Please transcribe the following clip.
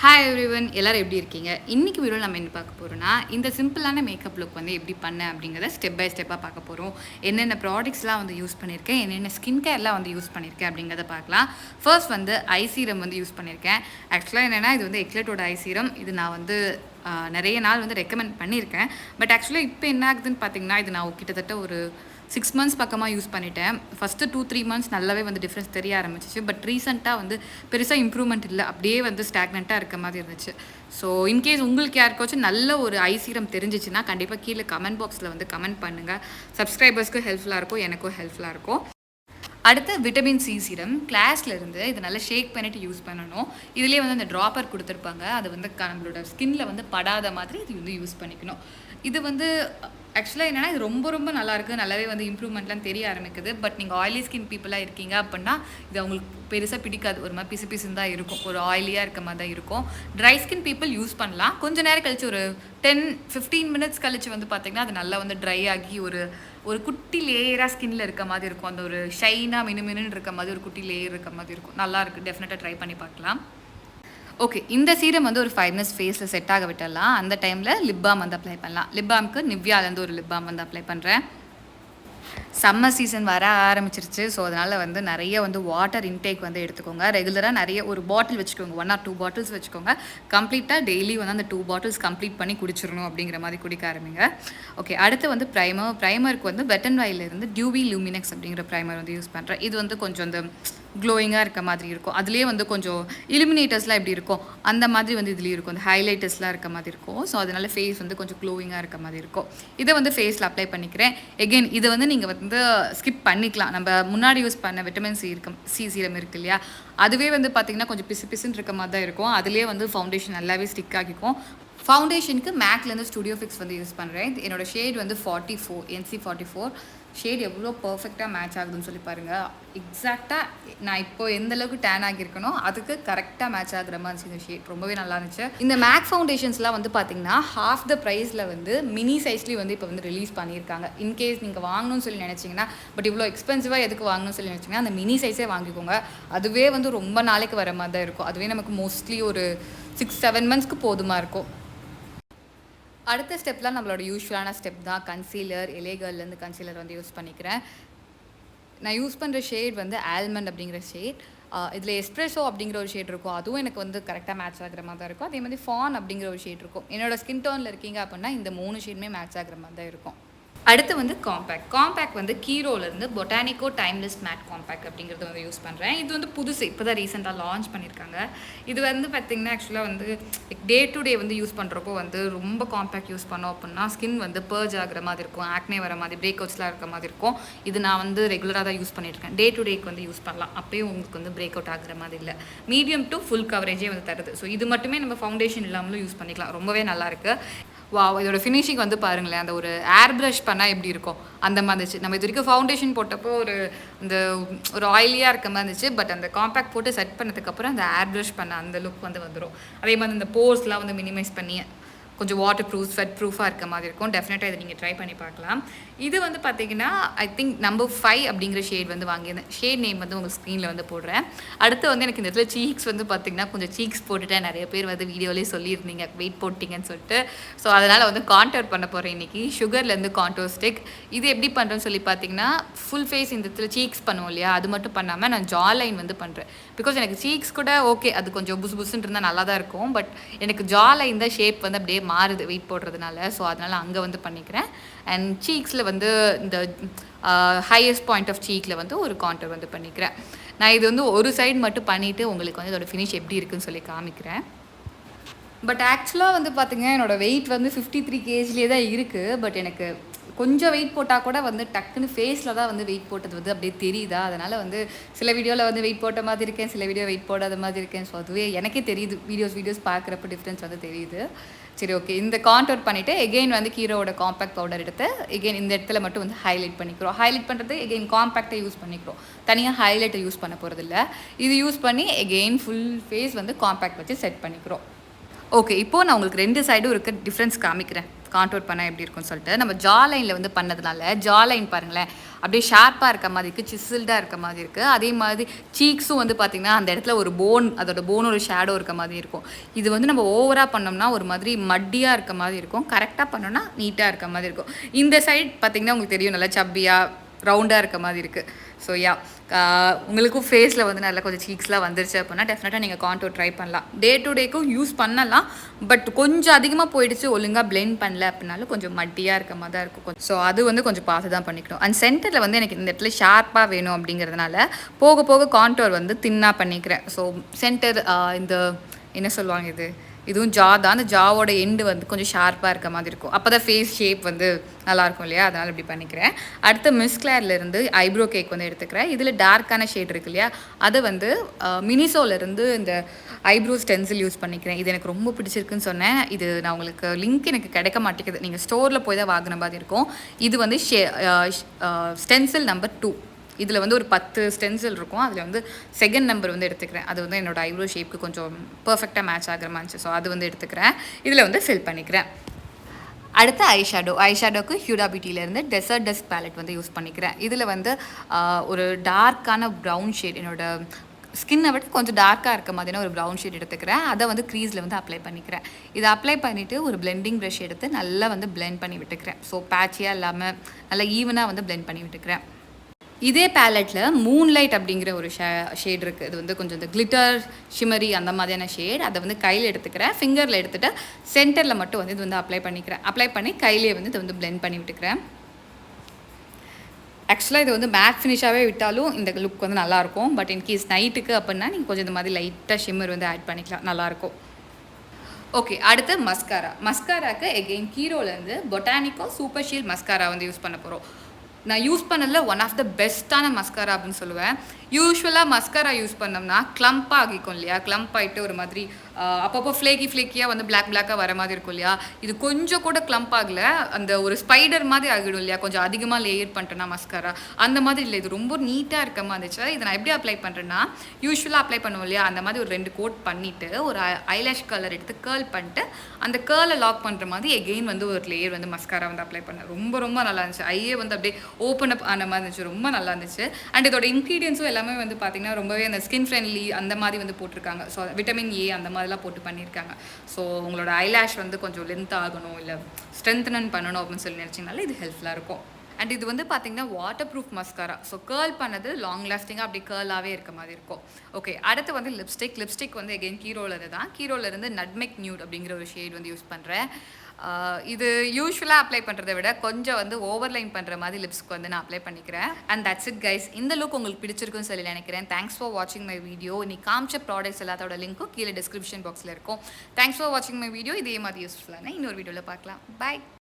Hi everyone, எல்லாரும் எப்படி இருக்கீங்க? இன்னைக்கு வீடியோவில் நம்ம என்ன பார்க்க போகிறோம்னா, இந்த சிம்பிளான மேக்கப் லுக் வந்து எப்படி பண்ணேன் அப்படிங்கிறத ஸ்டெப் பை ஸ்டெப்பாக பார்க்க போகிறோம். என்னென்ன ப்ராடக்ட்ஸ்லாம் வந்து யூஸ் பண்ணியிருக்கேன், என்னென்ன ஸ்கின் கேர்லாம் வந்து யூஸ் பண்ணியிருக்கேன் அப்படிங்கிறத பார்க்கலாம். ஃபர்ஸ்ட் வந்து ஐ சீரம் வந்து யூஸ் பண்ணியிருக்கேன். ஆக்சுவலாக என்னென்னா, இது வந்து எக்லட்டோட ஐ சீரம். இது நான் வந்து நிறைய நாள் வந்து ரெக்கமெண்ட் பண்ணியிருக்கேன். பட் ஆக்சுவலாக இப்போ என்ன ஆகுதுன்னு பார்த்தீங்கன்னா, இது நான் கிட்டத்தட்ட ஒரு 6 மந்த்ஸ் பக்கமாக யூஸ் பண்ணிட்டேன். ஃபஸ்ட்டு 2-3 மந்த்ஸ் நல்லாவே வந்து டிஃப்ரென்ஸ் தெரிய ஆரம்பிச்சிச்சு. பட் ரீசெண்டாக வந்து பெருசாக இம்ப்ரூவ்மெண்ட் இல்லை, அப்படியே வந்து ஸ்டாக்னண்ட்டாக இருக்க மாதிரி இருந்துச்சு. ஸோ இன்கேஸ் உங்களுக்கு யாருக்காச்சும் நல்ல ஒரு ஐ சீரம் தெரிஞ்சிச்சுன்னா கண்டிப்பாக கீழே கமெண்ட் பாக்ஸில் வந்து கமெண்ட் பண்ணுங்கள். சப்ஸ்கிரைபர்ஸ்க்கும் ஹெல்ப்ஃபுல்லாக இருக்கும், எனக்கும் ஹெல்ப்ஃபுல்லாக இருக்கும். அடுத்து விட்டமின் சி சீரம் கிளாஸ்லேருந்து இதை நல்லா ஷேக் பண்ணிவிட்டு யூஸ் பண்ணணும். இதுலேயே வந்து அந்த ட்ராப்பர் கொடுத்துருப்பாங்க, அது வந்து நம்மளோட ஸ்கின்னில் வந்து படாத மாதிரி இது வந்து யூஸ் பண்ணிக்கணும். இது வந்து ஆக்சுவலாக என்னென்னா, இது ரொம்ப நல்லாயிருக்கு, நல்லாவே வந்து இம்ப்ரூவ்மெண்ட்லாம் தெரிய ஆரம்பிக்குது. பட் நீங்கள் ஆயிலி ஸ்கின் பீப்புளாக இருக்கீங்க அப்படின்னா இது அவங்களுக்கு பெருசாக பிடிக்காது. ஒரு மாதிரி பிசுன்னு தான் இருக்கும், ஒரு ஆயிலியாக இருக்க மாதிரி தான் இருக்கும். ட்ரை ஸ்கின் பீப்புள் யூஸ் பண்ணலாம். கொஞ்சம் நேரம் கழிச்சு ஒரு 10-15 மினிட்ஸ் கழிச்சு வந்து பார்த்திங்கன்னா அது நல்லா வந்து ட்ரை ஆகி ஒரு குட்டி லேயராக ஸ்கின்னில் இருக்க மாதிரி இருக்கும். அந்த ஒரு ஷைனாக மினுன்னு இருக்க மாதிரி ஒரு குட்டி லேயர் இருக்க மாதிரி இருக்கும். நல்லாயிருக்கு, டெஃபினட்டாக ட்ரை பண்ணி பார்க்கலாம். ஓகே, இந்த சீரம் வந்து ஒரு 5 மினிட்ஸ் ஃபேஸில் செட் ஆக விட்டுடலாம். அந்த டைமில் லிப் பாம் வந்து அப்ளை பண்ணலாம். லிப் பாம்க்கு நிவ்யாலேருந்து ஒரு லிப் பாம் வந்து அப்ளை பண்ணுறேன். சம்மர் சீசன் வர ஆரம்பிச்சிருச்சு. ஸோ அதனால் வந்து நிறைய வந்து வாட்டர் இன்டேக் வந்து எடுத்துக்கோங்க. ரெகுலராக நிறைய ஒரு பாட்டில் வச்சுக்கோங்க, 1 or 2 பாட்டில்ஸ் வச்சுக்கோங்க. கம்ப்ளீட்டாக டெய்லி வந்து அந்த 2 பாட்டில்ஸ் கம்ப்ளீட் பண்ணி குடிச்சிடணும் அப்படிங்கிற மாதிரி குடிக்க ஆரம்பிங்க. ஓகே, அடுத்து வந்து ப்ரைமருக்கு வந்து வெட் அண்ட் வைல்ட்லேருந்து டியூவி லூமினெக்ஸ் அப்படிங்கிற ப்ரைமர் வந்து யூஸ் பண்ணுறேன். இது வந்து கொஞ்சம் அந்த க்ளோயிங்காக இருக்க மாதிரி இருக்கும். அதுலேயே வந்து கொஞ்சம் இலுமினேட்டர்ஸ்லாம் எப்படி இருக்கும் அந்த மாதிரி வந்து இதுலேயும் இருக்கும். அந்த ஹைலைட்டர்ஸ்லாம் இருக்க மாதிரி இருக்கும். ஸோ அதனால் ஃபேஸ் வந்து கொஞ்சம் க்ளோயிங்காக இருக்க மாதிரி இருக்கும். இதை வந்து ஃபேஸில் அப்ளை பண்ணிக்கிறேன். எகெயின் இதை வந்து நீங்கள் வந்து ஸ்கிப் பண்ணிக்கலாம். நம்ம முன்னாடி யூஸ் பண்ண விட்டமின் சி சீரம் இருக்கு இல்லையா, அதுவே வந்து பார்த்திங்கன்னா கொஞ்சம் பிசுன்னு இருக்க மாதிரி தான் இருக்கும். அதுலேயே வந்து ஃபவுண்டேஷன் நல்லாவே ஸ்டிக் ஆகிக்கும். ஃபவுண்டேஷனுக்கு மேக்லேருந்து ஸ்டுடியோ ஃபிக்ஸ் வந்து யூஸ் பண்ணுறேன். என்னோடய ஷேட் வந்து 44 NC44. ஷேட் எவ்வளோ பர்ஃபெக்டாக மேட்ச் ஆகுதுன்னு சொல்லி பாருங்கள். எக்ஸாக்டாக நான் இப்போ எந்த அளவுக்கு டேன் ஆகியிருக்கனோ அதுக்கு கரெக்டாக மேட்ச் ஆகிற மாதிரி இருந்துச்சு. இந்த ஷேட் ரொம்பவே நல்லா இருந்துச்சு. இந்த மேக் ஃபவுண்டேஷன்ஸ்லாம் வந்து பார்த்திங்கன்னா ஹாஃப் த ப்ரைஸில் வந்து மினி சைஸ்லேயும் வந்து இப்போ வந்து ரிலீஸ் பண்ணியிருக்காங்க. இன்கேஸ் நீங்கள் வாங்கணும்னு சொல்லி நினச்சிங்கன்னா, பட் இவ்வளோ எக்ஸ்பென்சிவாக எதுக்கு வாங்கணும்னு சொல்லி நினச்சிங்கன்னா அந்த மினி சைஸே வாங்கிக்கோங்க. அதுவே வந்து ரொம்ப நாளைக்கு வர மாதிரி தான் இருக்கும். அதுவே நமக்கு மோஸ்ட்லி ஒரு 6-7 மந்த்ஸ்க்கு போதுமாக இருக்கும். அடுத்த ஸ்டெப்லாம் நம்மளோட யூஸ்வலான ஸ்டெப் தான். கன்சீலர், எலேகர்லேருந்து கன்சீலர் வந்து யூஸ் பண்ணிக்கிறேன். நான் யூஸ் பண்ணுற ஷேட் வந்து ஆல்மண்ட் அப்படிங்கிற ஷேட். இதில் எஸ்ப்ரெஸோ அப்படிங்கிற ஒரு ஷேட் இருக்கும், அதுவும் எனக்கு வந்து கரெக்டாக மேட்ச் ஆகிற மாதிரி தான் இருக்கும். அதே மாதிரி ஃபான் அப்படிங்கிற ஒரு ஷேட் இருக்கும். என்னோடய ஸ்கின் டோனில் இருக்கீங்க அப்படின்னா இந்த 3 ஷேடுமே மேட்ச் ஆகிற மாதிரி தான் இருக்கும். அடுத்து வந்து காம்பேக்ட் வந்து கீரோலேருந்து பொட்டானிக்கோ டைம்லெஸ் மேட் காம்பேக்ட் அப்படிங்கிறத வந்து யூஸ் பண்ணுறேன். இது வந்து புதுசு, இப்போ தான் ரீசெண்டாக லான்ச் பண்ணியிருக்காங்க. இது வந்து பார்த்திங்கன்னா ஆக்சுவலாக வந்து டே டு டே வந்து யூஸ் பண்ணுறப்போ வந்து ரொம்ப காம்பேக்ட் யூஸ் பண்ணோம் அப்படின்னா ஸ்கின் வந்து பர்ஜ் ஆகிற மாதிரி இருக்கும், ஆக்னே வர மாதிரி, பிரேக் அவுட்ஸ்லாம் இருக்க மாதிரி இருக்கும். இது நான் வந்து ரெகுலராக தான் யூஸ் பண்ணியிருக்கேன். டே டு டேக்கு வந்து யூஸ் பண்ணலாம், அப்போயும் உங்களுக்கு வந்து பிரேக் அவுட் ஆகிற மாதிரி இல்லை. மீடியம் டு ஃபுல் கவரேஜே வந்து தருது. ஸோ இது மட்டுமே நம்ம ஃபவுண்டேஷன் இல்லாமலும் யூஸ் பண்ணிக்கலாம். ரொம்பவே நல்லாயிருக்கு. இதோட ஃபினிஷிங் வந்து பாருங்களேன், அந்த ஒரு ஏர் ப்ரஷ் பண்ணால் எப்படி இருக்கும் அந்த மாதிரி இருந்துச்சு. நம்ம இது வரைக்கும் ஃபவுண்டேஷன் போட்டப்போ ஒரு ஆயிலியாக இருக்க மாதிரி இருந்துச்சு. பட் அந்த காம்பேக்ட் போட்டு செட் பண்ணதுக்கப்புறம் அந்த ஏர் ப்ரஷ் பண்ண அந்த லுக் வந்து வந்துடும். அதே மாதிரி இந்த போர்ஸ்லாம் வந்து மினிமைஸ் பண்ணி கொஞ்சம் வாட்டர் ப்ரூஃப், ஸ்வெட் ப்ரூஃபாக இருக்க மாதிரி இருக்கும். டெஃபினட்டாக இதை நீங்கள் ட்ரை பண்ணி பார்க்கலாம். இது வந்து பார்த்திங்கன்னா ஐ திங்க் நம்பர் 5 அப்படிங்கிற ஷேட் வந்து வாங்கியிருந்தேன். ஷேட் நேம் வந்து உங்கள் ஸ்க்ரீனில் வந்து போடுறேன். அடுத்து வந்து எனக்கு இந்த இடத்துல சீக்ஸ் வந்து பார்த்திங்கன்னா கொஞ்சம் சீக்ஸ் போட்டுட்டேன். நிறைய பேர் வந்து வீடியோலேயே சொல்லியிருந்தீங்க வெயிட் போட்டிங்கன்னு சொல்லிட்டு. ஸோ அதனால் வந்து கான்டோர் பண்ண போகிறேன் இன்றைக்கி. சுகர்லேருந்து கான்டோர் ஸ்டிக். இது எப்படி பண்ணுறேன்னு சொல்லி பார்த்தீங்கன்னா, ஃபுல் ஃபேஸ் இந்த இடத்துல சீக்ஸ் பண்ணுவோம் இல்லையா, அது மட்டும் பண்ணாமல் நான் ஜா லைன் வந்து பண்ணுறேன். பிகாஸ் எனக்கு சீக்ஸ் கூட ஓகே, அது கொஞ்சம் புசுன்னு இருந்தால் நல்லா தான் இருக்கும். பட் எனக்கு ஜா லைன் தான் ஷேப் வந்து அப்படியே மாறுது வெயிட் போடுறதுனால. ஸோ அதனால் அங்கே வந்து பண்ணிக்கிறேன். அண்ட் சீக்ஸில் வந்து இந்த ஹையஸ்ட் பாயிண்ட் ஆஃப் சீக்கில் வந்து ஒரு கான்டோர் வந்து பண்ணிக்கிறேன். நான் இது வந்து ஒரு சைடு மட்டும் பண்ணிவிட்டு உங்களுக்கு வந்து இதோட ஃபினிஷ் எப்படி இருக்குன்னு சொல்லி காமிக்கிறேன். பட் ஆக்சுவலாக வந்து பார்த்திங்கன்னா என்னோடய வெயிட் வந்து 53 kgலே தான் இருக்குது. பட் எனக்கு கொஞ்சம் வெயிட் போட்டால் கூட வந்து டக்குன்னு ஃபேஸில் தான் வந்து வெயிட் போட்டது வந்து அப்படியே தெரியுதா. அதனால் வந்து சில வீடியோவில் வந்து வெயிட் போட்ட மாதிரி இருக்கேன், சில வீடியோ வெயிட் போடாத மாதிரி இருக்கேன். ஸோ அதுவே எனக்கே தெரியுது, வீடியோஸ் பார்க்குறப்ப டிஃப்ரென்ஸ் வந்து தெரியுது. சரி, ஓகே, இந்த கான்டோர் பண்ணிவிட்டு எகெயின் வந்து கீரோட காம்பேக்ட் பவுடர் எடுத்து எகெயின் இந்த இடத்துல மட்டும் வந்து ஹைலைட் பண்ணிக்கிறோம். ஹைலைட் பண்ணுறது எகெயின் காம்பேக்டை யூஸ் பண்ணிக்கிறோம், தனியாக ஹைலைட்டை யூஸ் பண்ண போகிறதில்ல. இது யூஸ் பண்ணி எகெயின் ஃபுல் ஃபேஸ் வந்து காம்பேக்ட் வச்சு செட் பண்ணிக்கிறோம். ஓகே, இப்போது நான் உங்களுக்கு 2 சைடும் இருக்க டிஃப்ரென்ஸ் காமிக்கிறேன். கான்டோர் பண்ணால் எப்படி இருக்கும்னு சொல்லிட்டு. நம்ம ஜா லைனில் வந்து பண்ணதுனால ஜா லைன் பாருங்களேன் அப்படியே ஷார்ப்பாக இருக்க மாதிரி இருக்குது, சிசில்டாக இருக்க மாதிரி இருக்குது. அதே மாதிரி சீக்ஸும் வந்து பார்த்திங்கன்னா அந்த இடத்துல ஒரு அதோட போனோட ஷேடோ இருக்க மாதிரி இருக்கும். இது வந்து நம்ம ஓவராக பண்ணோம்னா ஒரு மாதிரி மட்டியாக இருக்க மாதிரி இருக்கும். கரெக்டாக பண்ணோம்னா நீட்டாக இருக்க மாதிரி இருக்கும். இந்த சைட் பார்த்திங்கன்னா உங்களுக்கு தெரியும் நல்லா சப்பியாக ரவுண்டாக இருக்க மாதிரி இருக்குது. ஸோ உங்களுக்கும் ஃபேஸில் வந்து நல்லா கொஞ்சம் சீக்ஸ்லாம் வந்துருச்சு அப்படின்னா டெஃபினட்டாக நீங்கள் கான்டோர் ட்ரை பண்ணலாம். டே டு டேக்கும் யூஸ் பண்ணலாம். பட் கொஞ்சம் அதிகமாக போயிடுச்சு, ஒழுங்காக பிளெண்ட் பண்ணல அப்படின்னாலும் கொஞ்சம் மட்டியாக இருக்க மாதிரி தான் இருக்கும். ஸோ அது வந்து கொஞ்சம் பார்த்து தான் பண்ணிக்கணும். அண்ட் சென்டரில் வந்து எனக்கு இந்த இடத்துல ஷார்ப்பாக வேணும் அப்படிங்கிறதுனால போக போக கான்டோர் வந்து தின்னாக பண்ணிக்கிறேன். ஸோ சென்டர் இந்த என்ன சொல்லுவாங்க இதுவும் ஜா தான். அந்த ஜாவோட எண்டு வந்து கொஞ்சம் ஷார்ப்பாக இருக்க மாதிரி இருக்கும். அப்போ தான் ஃபேஸ் ஷேப் வந்து நல்லாயிருக்கும் இல்லையா, அதனால் இப்படி பண்ணிக்கிறேன். அடுத்து மிஸ் கிளேர்லேருந்து ஐப்ரோ கேக் வந்து எடுத்துக்கிறேன். இதில் டார்க்கான ஷேட் இருக்கு இல்லையா, அதை வந்து மினிசோலேருந்து இந்த ஐப்ரோ ஸ்டென்சில் யூஸ் பண்ணிக்கிறேன். இது எனக்கு ரொம்ப பிடிச்சிருக்குன்னு சொன்னேன். இது நான் உங்களுக்கு லிங்க் எனக்கு கிடைக்க மாட்டேங்குது, நீங்கள் ஸ்டோரில் போய் தான் வாங்கின மாதிரி இருக்கும். இது வந்து ஸ்டென்சில் நம்பர் 2. இதில் வந்து ஒரு 10 ஸ்டென்சில் இருக்கும். அதில் வந்து செகண்ட் நம்பர் வந்து எடுத்துக்கிறேன். அது வந்து என்னோடய ஐப்ரோ ஷேப்புக்கு கொஞ்சம் பர்ஃபெக்டாக மேட்ச் ஆகிற மாதிரி. ஸோ அது வந்து எடுத்துக்கிறேன். இதில் வந்து ஃபில் பண்ணிக்கிறேன். அடுத்து ஐஷேடோக்கு ஹியூடா பியூட்டிலேருந்து டெசர்ட் டஸ்ட் பேலட் வந்து யூஸ் பண்ணிக்கிறேன். இதில் வந்து ஒரு டார்க்கான ப்ரௌன் ஷேட், என்னோடய ஸ்கின்னை விட கொஞ்சம் டார்க்காக இருக்க மாதிரியான ஒரு ப்ரௌன் ஷேட் எடுத்துக்கிறேன். அதை வந்து க்ரீஸில் வந்து அப்ளை பண்ணிக்கிறேன். இதை அப்ளை பண்ணிவிட்டு ஒரு பிளெண்டிங் ப்ரஷ் எடுத்து நல்லா வந்து பிளெண்ட் பண்ணி விட்டுக்கிறேன். ஸோ பேட்சியாக இல்லாமல் நல்லா ஈவனாக வந்து பிளெண்ட் பண்ணி விட்டுக்கிறேன். இதே பேலட்டில் மூன்லைட் அப்படிங்கிற ஒரு ஷேட் இருக்குது. இது வந்து கொஞ்சம் இந்த கிளிட்டர் ஷிமரி அந்த மாதிரியான ஷேட். அதை வந்து கையில் எடுத்துக்கிறேன். ஃபிங்கரில் எடுத்துகிட்டு சென்டரில் மட்டும் வந்து இது வந்து அப்ளை பண்ணிக்கிறேன். அப்ளை பண்ணி கையிலே வந்து இது வந்து பிளெண்ட் பண்ணி விட்டுக்கிறேன். ஆக்சுவலாக இது வந்து மேட் ஃபினிஷாகவே விட்டாலும் இந்த லுக் வந்து நல்லாயிருக்கும். பட் இன்கேஸ் நைட்டுக்கு அப்படின்னா நீங்கள் கொஞ்சம் இந்த மாதிரி லைட்டாக ஷிம்மர் வந்து ஆட் பண்ணிக்கலாம், நல்லாயிருக்கும். ஓகே, அடுத்து மஸ்காராக்கு எகெயின் கீரோலேருந்து பொட்டானிக்கோ சூப்பர் ஷீல்ட் மஸ்காரா வந்து யூஸ் பண்ண போகிறோம். நான் யூஸ் பண்ணதில் ஒன் ஆஃப் த பெஸ்ட்டான மஸ்காரா அப்படின்னு சொல்லுவேன். யூஸ்வலாக மஸ்காரா யூஸ் பண்ணோம்னா கிளம்பாக ஆகிக்கும் இல்லையா, கிளம்ப் ஆகிட்டு ஒரு மாதிரி அப்பப்போ ஃப்ளேக்கியாக வந்து பிளாக்காக வர மாதிரி இருக்கும் இல்லையா. இது கொஞ்சம் கூட கிளம்ப் ஆகலை, அந்த ஒரு ஸ்பைடர் மாதிரி ஆகிடும் இல்லையா, கொஞ்சம் அதிகமாக லேயர் பண்ணிட்டேன்னா மஸ்காரா அந்த மாதிரி இல்லை. இது ரொம்ப நீட்டாக இருக்க மாதிரி இருந்துச்சு. இதை நான் எப்படி அப்ளை பண்ணுறேன்னா, யூஸ்வலாக அப்ளை பண்ணுவோம் இல்லையா, அந்த மாதிரி ஒரு 2 கோட் பண்ணிவிட்டு ஒரு ஐலாஷ் கலர் எடுத்து கேர்ள் பண்ணிட்டு அந்த கேர்ளை லாக் பண்ணுற மாதிரி எகெயின் வந்து ஒரு லேயர் வந்து மஸ்காரா வந்து அப்ளை பண்ணேன். ரொம்ப ரொம்ப நல்லா இருந்துச்சு. ஐயே வந்து அப்படியே ஓப்பன் அப் ஆன மாதிரி இருந்துச்சு, ரொம்ப நல்லா இருந்துச்சு. அண்ட் இதோட இன்க்ரீடியன்ஸும் எல்லாமே வந்து பார்த்திங்கன்னா ரொம்பவே அந்த ஸ்கின் ஃப்ரெண்ட்லி அந்த மாதிரி வந்து போட்டிருக்காங்க. ஸோ விட்டமின் ஏ அந்த மாதிரிலாம் போட்டு பண்ணியிருக்காங்க. ஸோ உங்களோட ஐலாஷ் வந்து கொஞ்சம் லென்த் ஆகணும் இல்லை ஸ்ட்ரென்தன் பண்ணணும் அப்படின்னு சொல்லி நினச்சிங்கனால இது ஹெல்ப்ஃபுல்லாக இருக்கும். அண்ட் இது வந்து பார்த்திங்கன்னா water proof mascara. So girl பண்ணது லாங் லாஸ்டிங்காக அப்படி கேர்ளாகவே இருக்க மாதிரி இருக்கும். ஓகே, அடுத்து வந்து லிப்ஸ்டிக் வந்து எகெயின் கீரோலேருந்து நட்மெக் நியூட் அப்படிங்கிற ஒரு ஷேட் வந்து யூஸ் பண்ணுறேன். இது யூஸ்வலாக அப்ளை பண்ணுறதை விட கொஞ்சம் வந்து ஓவர்லைன் பண்ணுற மாதிரி லிப்ஸ்க்கு வந்து நான் அப்ளை பண்ணிக்கிறேன். And that's it guys. இந்த லுக் உங்களுக்கு பிடிச்சிருக்குன்னு சொல்லி நினைக்கிறேன். தேங்க்ஸ் ஃபார் வாட்சிங் மை வீடியோ. இன்னைக்கு காமிச்ச ப்ராடக்ட்ஸ் எல்லாத்தோட லிங்க்கும் கீழே டிஸ்கிரிப்ஷன் பாக்ஸில் இருக்கும். தேங்க்ஸ் ஃபார் வாட்சிங் மை வீடியோ. இதே மாதிரி யூஸ்ஃபுல்லான இன்னொரு வீடியோவில் பார்க்கலாம். பாய்.